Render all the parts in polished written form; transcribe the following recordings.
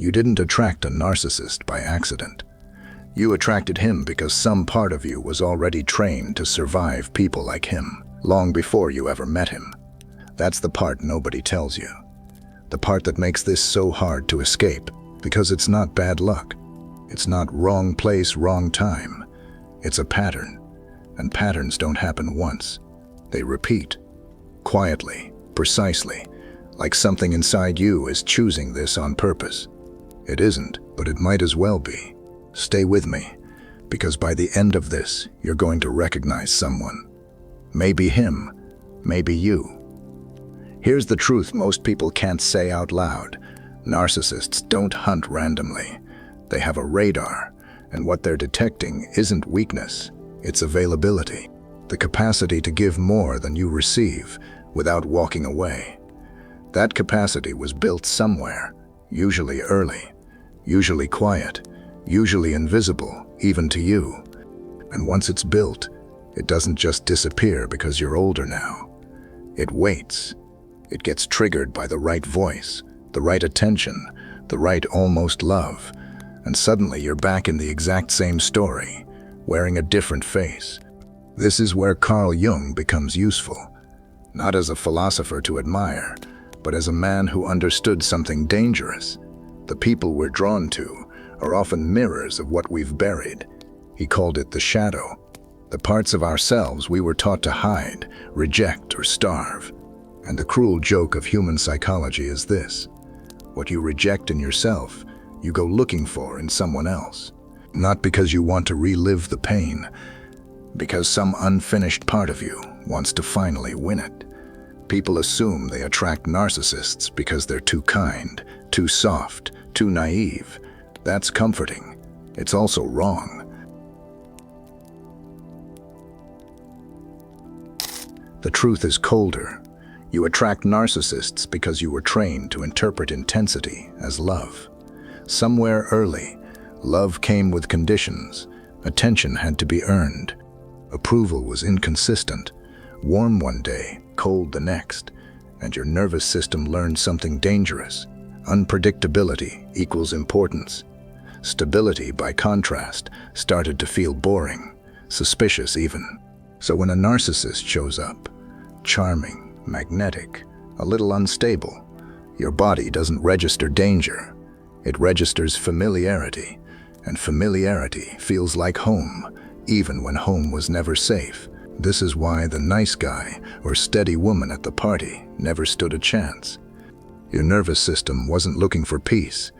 You didn't attract a narcissist by accident. You attracted him because some part of you was already trained to survive people like him, long before you ever met him. That's the part nobody tells you. The part that makes this so hard to escape, because it's not bad luck. It's not wrong place, wrong time. It's a pattern. And patterns don't happen once. They repeat. Quietly, precisely, like something inside you is choosing this on purpose. It isn't, but it might as well be. Stay with me, because by the end of this, you're going to recognize someone. Maybe him, maybe you. Here's the truth most people can't say out loud. Narcissists don't hunt randomly. They have a radar, and what they're detecting isn't weakness, it's availability. The capacity to give more than you receive without walking away. That capacity was built somewhere, usually early, usually quiet, usually invisible, even to you. And once it's built, it doesn't just disappear because you're older now. It waits. It gets triggered by the right voice, the right attention, the right almost love, and suddenly you're back in the exact same story, wearing a different face. This is where Carl Jung becomes useful, not as a philosopher to admire, but as a man who understood something dangerous. The people we're drawn to are often mirrors of what we've buried. He called it the shadow, the parts of ourselves we were taught to hide, reject, or starve. And the cruel joke of human psychology is this: what you reject in yourself, you go looking for in someone else. Not because you want to relive the pain, because some unfinished part of you wants to finally win it. People assume they attract narcissists because they're too kind, too soft, too naive. That's comforting. It's also wrong. The truth is colder. You attract narcissists because you were trained to interpret intensity as love. Somewhere early, love came with conditions. Attention had to be earned. Approval was inconsistent. Warm one day, cold the next. And your nervous system learned something dangerous. Unpredictability equals importance. Stability, by contrast, started to feel boring, suspicious even. So when a narcissist shows up, charming, magnetic, a little unstable, your body doesn't register danger. It registers familiarity, and familiarity feels like home, even when home was never safe. This is why the nice guy or steady woman at the party never stood a chance. Your nervous system wasn't looking for peace.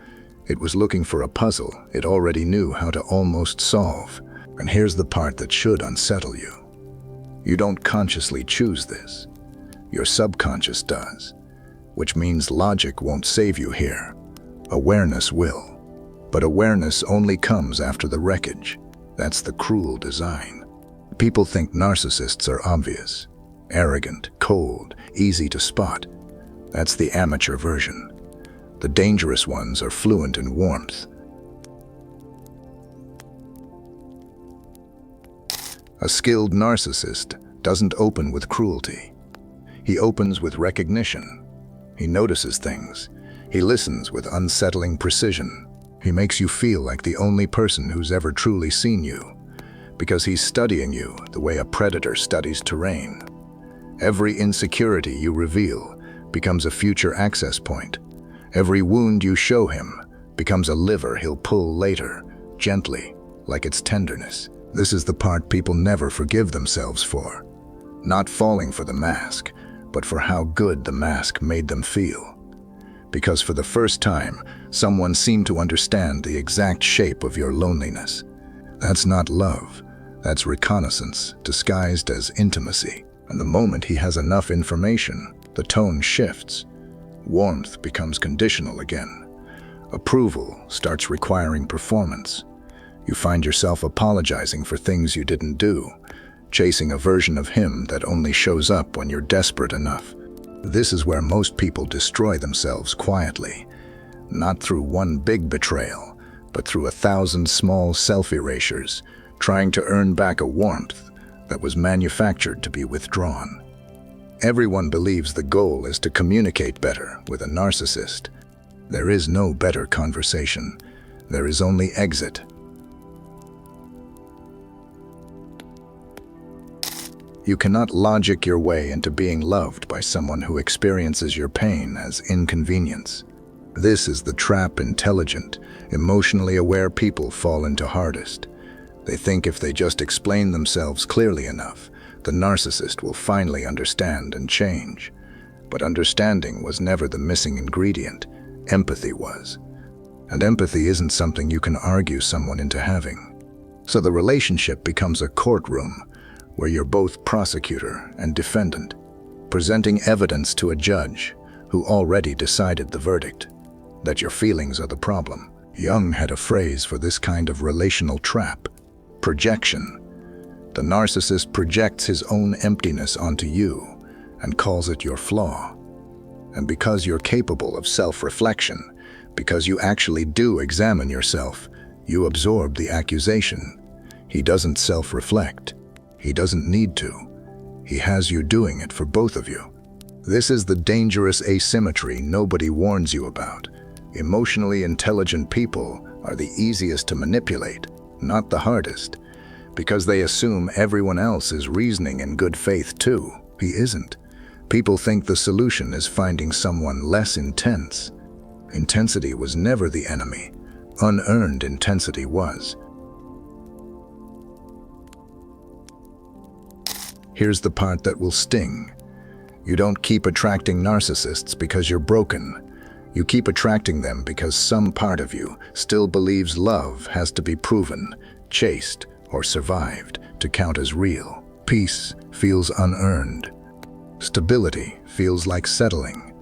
It was looking for a puzzle it already knew how to almost solve. And here's the part that should unsettle you. You don't consciously choose this. Your subconscious does, which means logic won't save you here. Awareness will. But awareness only comes after the wreckage. That's the cruel design. People think narcissists are obvious, arrogant, cold, easy to spot. That's the amateur version. The dangerous ones are fluent in warmth. A skilled narcissist doesn't open with cruelty. He opens with recognition. He notices things. He listens with unsettling precision. He makes you feel like the only person who's ever truly seen you, because he's studying you the way a predator studies terrain. Every insecurity you reveal becomes a future access point. Every wound you show him becomes a lever he'll pull later, gently, like it's tenderness. This is the part people never forgive themselves for. Not falling for the mask, but for how good the mask made them feel. Because for the first time, someone seemed to understand the exact shape of your loneliness. That's not love. That's reconnaissance, disguised as intimacy. And the moment he has enough information, the tone shifts. Warmth becomes conditional again. Approval starts requiring performance. You find yourself apologizing for things you didn't do, chasing a version of him that only shows up when you're desperate enough. This is where most people destroy themselves quietly, not through one big betrayal, but through 1,000 small self-erasures, trying to earn back a warmth that was manufactured to be withdrawn. Everyone believes the goal is to communicate better with a narcissist. There is no better conversation. There is only exit. You cannot logic your way into being loved by someone who experiences your pain as inconvenience. This is the trap intelligent, emotionally aware people fall into hardest. They think if they just explain themselves clearly enough, the narcissist will finally understand and change. But understanding was never the missing ingredient. Empathy was. And empathy isn't something you can argue someone into having. So the relationship becomes a courtroom where you're both prosecutor and defendant, presenting evidence to a judge who already decided the verdict, that your feelings are the problem. Jung had a phrase for this kind of relational trap: projection. The narcissist projects his own emptiness onto you and calls it your flaw. And because you're capable of self-reflection, because you actually do examine yourself, you absorb the accusation. He doesn't self-reflect. He doesn't need to. He has you doing it for both of you. This is the dangerous asymmetry nobody warns you about. Emotionally intelligent people are the easiest to manipulate, not the hardest, because they assume everyone else is reasoning in good faith too. He isn't. People think the solution is finding someone less intense. Intensity was never the enemy. Unearned intensity was. Here's the part that will sting. You don't keep attracting narcissists because you're broken. You keep attracting them because some part of you still believes love has to be proven, chased, or survived to count as real. Peace feels unearned. Stability feels like settling.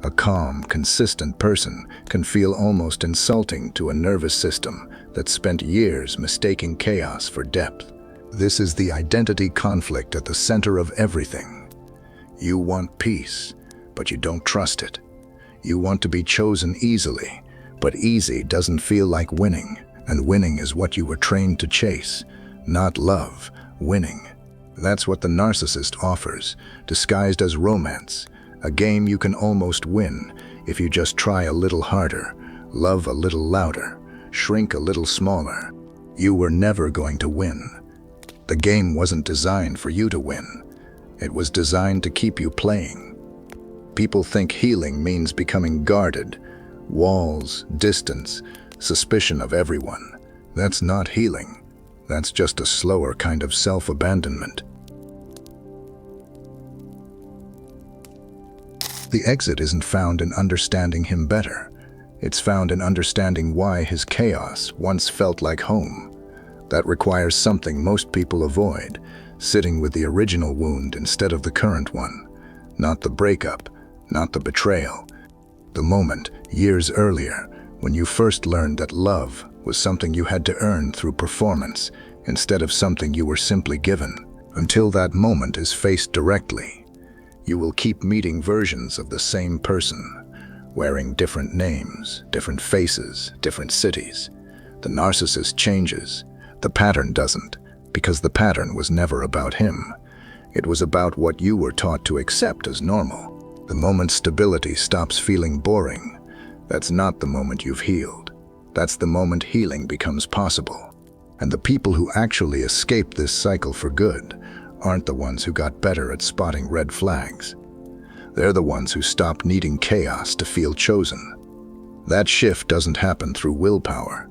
A calm, consistent person can feel almost insulting to a nervous system that spent years mistaking chaos for depth. This is the identity conflict at the center of everything. You want peace, but you don't trust it. You want to be chosen easily, but easy doesn't feel like winning, and winning is what you were trained to chase, not love, winning. That's what the narcissist offers, disguised as romance, a game you can almost win if you just try a little harder, love a little louder, shrink a little smaller. You were never going to win. The game wasn't designed for you to win. It was designed to keep you playing. People think healing means becoming guarded, walls, distance, suspicion of everyone. That's not healing. That's just a slower kind of self-abandonment. The exit isn't found in understanding him better. It's found in understanding why his chaos once felt like home. That requires something most people avoid, sitting with the original wound instead of the current one. Not the breakup, not the betrayal. The moment, years earlier, when you first learned that love was something you had to earn through performance instead of something you were simply given. Until that moment is faced directly, you will keep meeting versions of the same person, wearing different names, different faces, different cities. The narcissist changes. The pattern doesn't, because the pattern was never about him. It was about what you were taught to accept as normal. The moment stability stops feeling boring, that's not the moment you've healed. That's the moment healing becomes possible. And the people who actually escape this cycle for good aren't the ones who got better at spotting red flags. They're the ones who stopped needing chaos to feel chosen. That shift doesn't happen through willpower.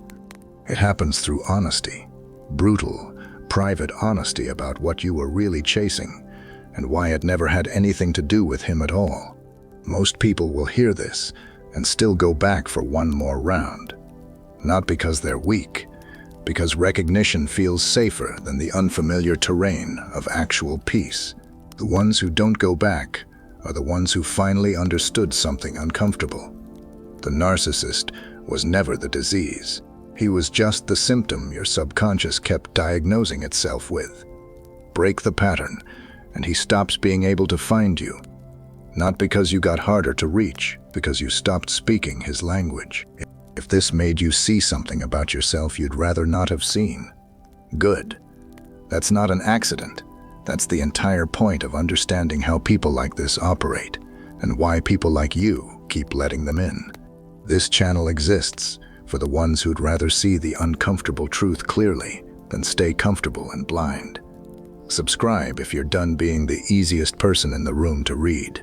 It happens through honesty. Brutal, private honesty about what you were really chasing and why it never had anything to do with him at all. Most people will hear this and still go back for one more round. Not because they're weak, because recognition feels safer than the unfamiliar terrain of actual peace. The ones who don't go back are the ones who finally understood something uncomfortable. The narcissist was never the disease. He was just the symptom your subconscious kept diagnosing itself with. Break the pattern, and he stops being able to find you. Not because you got harder to reach, because you stopped speaking his language. If this made you see something about yourself you'd rather not have seen, good. That's not an accident. That's the entire point of understanding how people like this operate, and why people like you keep letting them in. This channel exists for the ones who'd rather see the uncomfortable truth clearly than stay comfortable and blind. Subscribe if you're done being the easiest person in the room to read.